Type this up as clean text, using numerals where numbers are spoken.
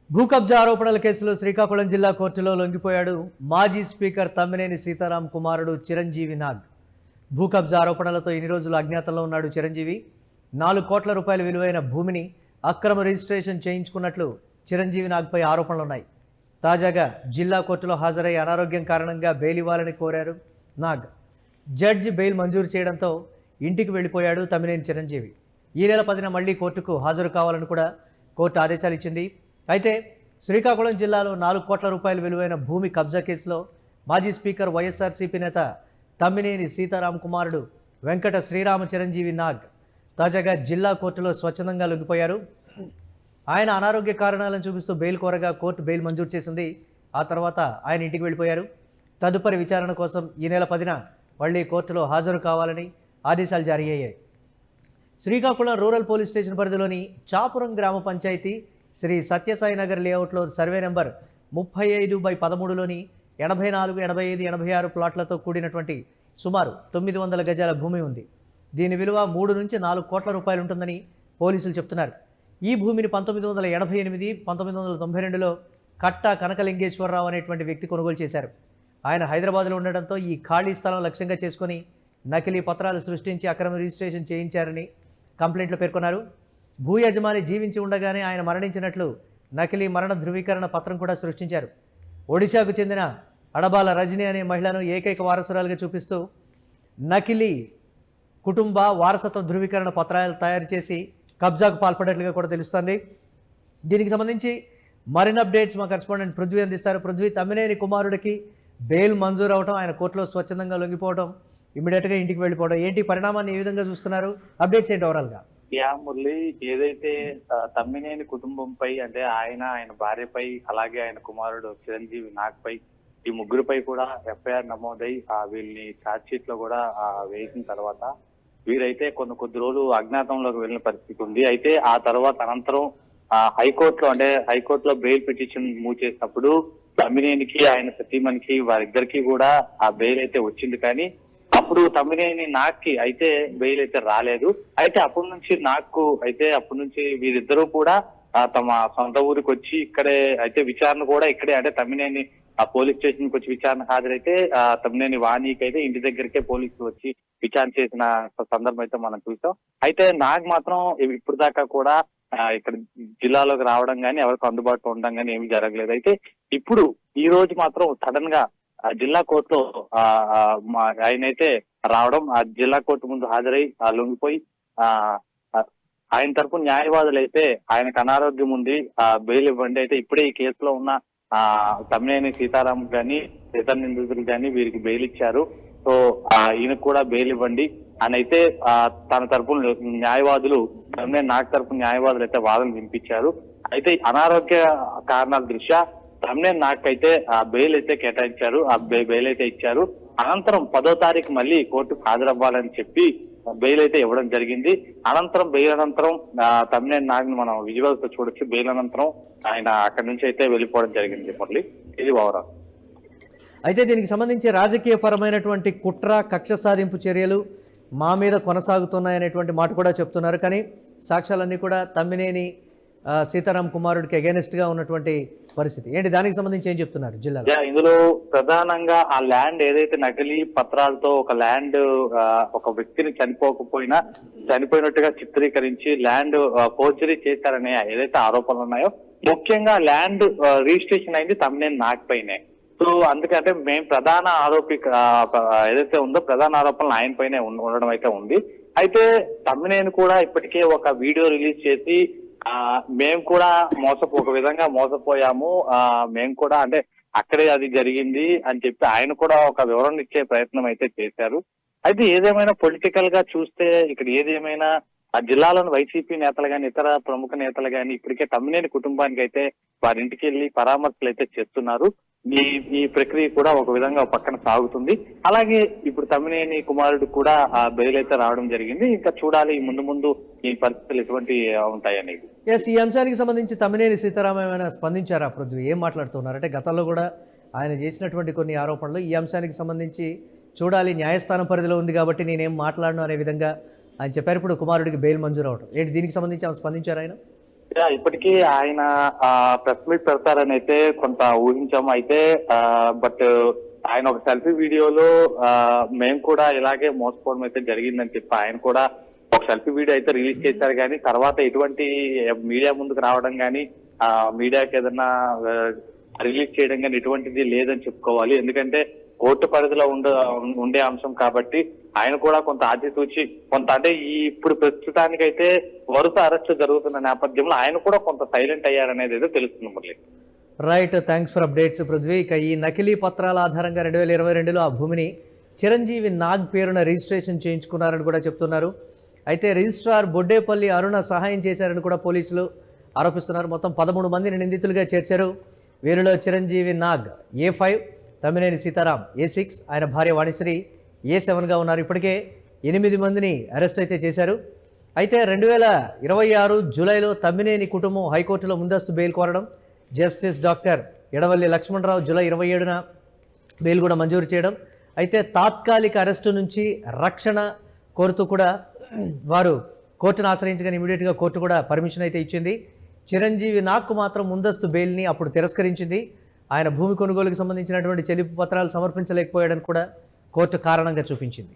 భూ కబ్జా ఆరోపణల కేసులో శ్రీకాకుళం జిల్లా కోర్టులో లొంగిపోయాడు మాజీ స్పీకర్ తమ్మినేని సీతారాం కుమారుడు చిరంజీవి నాగ్. భూ కబ్జా ఆరోపణలతో ఇన్ని రోజులు అజ్ఞాతంలో ఉన్నాడు చిరంజీవి. 4 కోట్ల రూపాయల విలువైన భూమిని అక్రమ రిజిస్ట్రేషన్ చేయించుకున్నట్లు చిరంజీవి నాగ్పై ఆరోపణలున్నాయి. తాజాగా జిల్లా కోర్టులో హాజరై అనారోగ్యం కారణంగా బెయిల్ ఇవ్వాలని కోరారు నాగ్. జడ్జి బెయిల్ మంజూరు చేయడంతో ఇంటికి వెళ్ళిపోయాడు తమ్మినేని చిరంజీవి. ఈ నెల 10న మళ్లీ కోర్టుకు హాజరు కావాలని కూడా కోర్టు ఆదేశాలు ఇచ్చింది. అయితే శ్రీకాకుళం జిల్లాలో 4 కోట్ల రూపాయల విలువైన భూమి కబ్జా కేసులో మాజీ స్పీకర్ వైఎస్ఆర్సీపీ నేత తమ్మినేని సీతారాం కుమారుడు వెంకట శ్రీరామ చిరంజీవి నాగ్ తాజాగా జిల్లా కోర్టులో స్వచ్ఛందంగా లొంగిపోయారు. ఆయన అనారోగ్య కారణాలను చూపిస్తూ బెయిల్ కోరగా కోర్టు బెయిల్ మంజూరు చేసింది. ఆ తర్వాత ఆయన ఇంటికి వెళ్ళిపోయారు. తదుపరి విచారణ కోసం ఈ నెల 10న మళ్లీ కోర్టులో హాజరు కావాలని ఆదేశాలు జారీ అయ్యాయి. శ్రీకాకుళం రూరల్ పోలీస్ స్టేషన్ పరిధిలోని చాపురం గ్రామ పంచాయతీ శ్రీ సత్యసాయి నగర్ లేఅవుట్లో సర్వే నెంబర్ 35/13లోని 84, 85, 86 ప్లాట్లతో కూడినటువంటి సుమారు 900 గజాల భూమి ఉంది. దీని విలువ 3 నుంచి 4 కోట్ల రూపాయలు ఉంటుందని పోలీసులు చెప్తున్నారు. ఈ భూమిని 1988, 1992లో కట్టా కనకలింగేశ్వరరావు అనేటువంటి వ్యక్తి కొనుగోలు చేశారు. ఆయన హైదరాబాద్లో ఉండడంతో ఈ ఖాళీ స్థలం లక్ష్యంగా చేసుకొని నకిలీ పత్రాలు సృష్టించి అక్రమ రిజిస్ట్రేషన్ చేయించారని కంప్లైంట్లో పేర్కొన్నారు. భూ యజమాని జీవించి ఉండగానే ఆయన మరణించినట్లు నకిలీ మరణ ధృవీకరణ పత్రం కూడా సృష్టించారు. ఒడిశాకు చెందిన అడబాల రజని అనే మహిళను ఏకైక వారసురాలుగా చూపిస్తూ నకిలీ కుటుంబ వారసత్వ ధృవీకరణ పత్రాలు తయారు చేసి కబ్జాకు పాల్పడినట్లుగా కూడా తెలుస్తోంది. దీనికి సంబంధించి మరిన్ని అప్డేట్స్ మా కరెస్పాండెంట్ పృథ్వీ అందిస్తారు. పృథ్వీ, తమ్మినేని కుమారుడికి బెయిల్ మంజూరు అవడం, ఆయన కోర్టులో స్వచ్ఛందంగా లొంగిపోవడం, ఇమీడియట్గా ఇంటికి వెళ్ళిపోవడం, ఏంటి పరిణామాన్ని ఏ విధంగా చూస్తున్నారు? అప్డేట్స్ ఏంటి ఓవరాల్గా? మురళి, ఏదైతే తమ్మినేని కుటుంబంపై అంటే ఆయన భార్యపై అలాగే ఆయన కుమారుడు చిరంజీవి నాగ్ పై ఈ ముగ్గురుపై కూడా ఎఫ్ఐఆర్ నమోదై వీళ్ళని ఛార్జ్ షీట్ లో కూడా వేసిన తర్వాత వీరైతే కొద్ది రోజులు అజ్ఞాతంలోకి వెళ్ళిన పరిస్థితి ఉంది. అయితే ఆ తర్వాత అనంతరం హైకోర్టులో బెయిల్ పిటిషన్ మూవ్ చేసినప్పుడు తమ్మినేనికి ఆయన సతీమణికి వారిద్దరికి కూడా ఆ బెయిల్ అయితే వచ్చింది. కానీ అప్పుడు తమ్మినేని నాగ్కి అయితే బెయిల్ అయితే రాలేదు. అయితే అప్పటి నుంచి వీరిద్దరూ కూడా తమ సొంత ఊరికి వచ్చి ఇక్కడే అయితే విచారణ కూడా ఇక్కడే అంటే తమ్మినేని పోలీస్ స్టేషన్ కి వచ్చి విచారణ హాజరైతే తమ్మినేని వాణికి అయితే ఇంటి దగ్గరికే పోలీసులు వచ్చి విచారణ చేసిన సందర్భం అయితే మనం చూసాం. అయితే నాగ్ మాత్రం ఇప్పుడు దాకా కూడా ఇక్కడ జిల్లాలోకి రావడం కానీ ఎవరికి అందుబాటులో ఉండడం కానీ ఏమీ జరగలేదు. అయితే ఇప్పుడు ఈ రోజు మాత్రం సడన్ గా జిల్లా కోర్టులో ఆయనైతే రావడం, ఆ జిల్లా కోర్టు ముందు హాజరై లొంగిపోయి ఆయన తరపున న్యాయవాదులు అయితే ఆయనకు అనారోగ్యం ఉంది, బెయిల్ ఇవ్వండి, అయితే ఇప్పుడే ఈ కేసులో ఉన్న తమ్మినేని సీతారాం గాని ఇతర నిందితులు గాని వీరికి బెయిల్ ఇచ్చారు, సో ఈయనకు కూడా బెయిల్ ఇవ్వండి అని అయితే తన తరపున న్యాయవాదులు తమ్మినేని నాగ్ తరపున న్యాయవాదులు అయితే వాదన వినిపించారు. అయితే అనారోగ్య కారణాల దృష్ట్యా తమ్మినేని నాగ్ అయితే బెయిల్ అయితే కేటాయించారు, బెయిల్ అయితే ఇచ్చారు. అనంతరం 10వ తారీఖు మళ్ళీ కోర్టుకు హాజరవ్వాలని చెప్పి బెయిల్ అయితే ఇవ్వడం జరిగింది. బెయిల్ అనంతరం తమ్మినేని నాగ్ ని మనం విజువల్స్ తో చూడొచ్చు. బెయిల్ అనంతరం ఆయన అక్కడి నుంచి అయితే వెళ్ళిపోవడం జరిగింది. మురళి, ఇది ఓవరాల్. అయితే దీనికి సంబంధించి రాజకీయ పరమైనటువంటి కుట్ర, కక్ష సాధింపు చర్యలు మా మీద కొనసాగుతున్నాయనేటువంటి మాట కూడా చెప్తున్నారు. కానీ సాక్ష్యాలన్నీ కూడా తమ్మినేని సీతారాం కుమారుడికి అగైనెస్ట్ గా ఉన్నటువంటి పరిస్థితి ఏంటి? దానికి సంబంధించి ఏం చెప్తున్నారు జిల్లాలో? ఇందులో ప్రధానంగా ఆ ల్యాండ్ ఏదైతే నకిలీ పత్రాలతో ఒక ల్యాండ్ ఒక వ్యక్తిని చనిపోయినట్టుగా చిత్రీకరించి ల్యాండ్ ఫోర్జరీ చేశారనే ఏదైతే ఆరోపణలు ఉన్నాయో, ముఖ్యంగా ల్యాండ్ రిజిస్ట్రేషన్ అయింది తమ్మినేని నాగ్ పైనే. సో అందుకంటే మేము ప్రధాన ఆరోపి ఏదైతే ఉందో ప్రధాన ఆరోపణలు ఆయన పైనే ఉండడం అయితే ఉంది. అయితే తమ్మినేని కూడా ఇప్పటికే ఒక వీడియో రిలీజ్ చేసి మేము కూడా ఒక విధంగా మోసపోయాము, మేము కూడా అంటే అక్కడే అది జరిగింది అని చెప్పి ఆయన కూడా ఒక వివరణ ఇచ్చే ప్రయత్నం అయితే చేశారు. అయితే ఏదేమైనా పొలిటికల్ గా చూస్తే ఇక్కడ ఏదేమైనా ఆ జిల్లాలోని వైసీపీ నేతలు గాని ఇతర ప్రముఖ నేతలు గాని ఇప్పటికే తమ్మినేని కుటుంబానికి అయితే వారి ఇంటికి వెళ్లి పరామర్శలు అయితే చేస్తున్నారు. ఈ ప్రక్రియ కూడా ఒక విధంగా పక్కన సాగుతుంది. అలాగే ఇప్పుడు తమ్మినేని కుమారుడు కూడా ఆ బెయిల్ అయితే రావడం జరిగింది. ఇంకా చూడాలి ముందు ఈ పరిస్థితులు ఎటువంటి ఉంటాయనేది. ఈ అంశానికి సంబంధించి తమ్మినేని సీతారాం ఏమైనా స్పందించారా పృథ్వీ? ఏం మాట్లాడుతున్నారు? అంటే గతంలో కూడా ఆయన చేసినటువంటి కొన్ని ఆరోపణలు ఈ అంశానికి సంబంధించి చూడాలి, న్యాయస్థానం పరిధిలో ఉంది కాబట్టి నేనేం మాట్లాడను అనే విధంగా ఆయన చెప్పారు. ఇప్పుడు కుమారుడికి బెయిల్ మంజూరు అవడం ఏంటి? దీనికి సంబంధించి ఆమె స్పందించారు ఆయన? ఇప్పటికీ ఆయన ప్రెస్ మీట్ పెడతారని అయితే కొంత ఊహించాము. అయితే బట్ ఆయన ఒక సెల్ఫీ వీడియోలో మేము కూడా ఇలాగే మోసపోవడం అయితే జరిగిందని చెప్పి ఆయన కూడా ఒక సెల్ఫీ వీడియో అయితే రిలీజ్ చేశారు. కానీ తర్వాత ఎటువంటి మీడియా ముందుకు రావడం కానీ మీడియాకి ఏదన్నా రిలీజ్ చేయడం కానీ ఎటువంటిది లేదని చెప్పుకోవాలి. ఎందుకంటే కోర్టు పరిధిలో ఉండే అంశం కాబట్టి ఆయన కూడా కొంత ఆచితూచి కొంత అంటే ఇప్పుడు ప్రస్తుతానికైతే వరుస అరెస్టు జరుగుతున్న నేపథ్యంలో ఆయన కూడా కొంత సైలెంట్ అయ్యారనేది అయితే తెలుస్తుంది Murali. Right, thanks for updates Prithvi. ఇక ఈ నకిలీ పత్రాల ఆధారంగా 2022లో ఆ భూమిని చిరంజీవి నాగ్ పేరున రిజిస్ట్రేషన్ చేయించుకున్నారని కూడా చెప్తున్నారు. అయితే రిజిస్ట్రార్ బొడ్డేపల్లి అరుణ సహాయం చేశారని కూడా పోలీసులు ఆరోపిస్తున్నారు. మొత్తం 13 మందిని నిందితులుగా చేర్చారు. వీరిలో చిరంజీవి నాగ్ A5, తమ్మినేని సీతారాం A6, ఆయన భార్య వాణిశ్రీ A7గా ఉన్నారు. ఇప్పటికే 8 మందిని అరెస్ట్ అయితే చేశారు. అయితే 2026 జూలైలో తమ్మినేని కుటుంబం హైకోర్టులో ముందస్తు బెయిల్ కోరడం, justice doctor Edavalli Lakshmanarao July 27న బెయిల్ కూడా మంజూరు చేయడం, అయితే తాత్కాలిక అరెస్టు నుంచి రక్షణ కోరుతూ కూడా వారు కోర్టును ఆశ్రయించగానే ఇమీడియట్గా కోర్టు కూడా పర్మిషన్ అయితే ఇచ్చింది. చిరంజీవి నాగ్కు మాత్రం ముందస్తు బెయిల్ని అప్పుడు తిరస్కరించింది. ఆయన భూమి కొనుగోలుకు సంబంధించినటువంటి చెల్లింపు పత్రాలు సమర్పించలేకపోయాడని కూడా కోర్టు కారణంగా చూపించింది.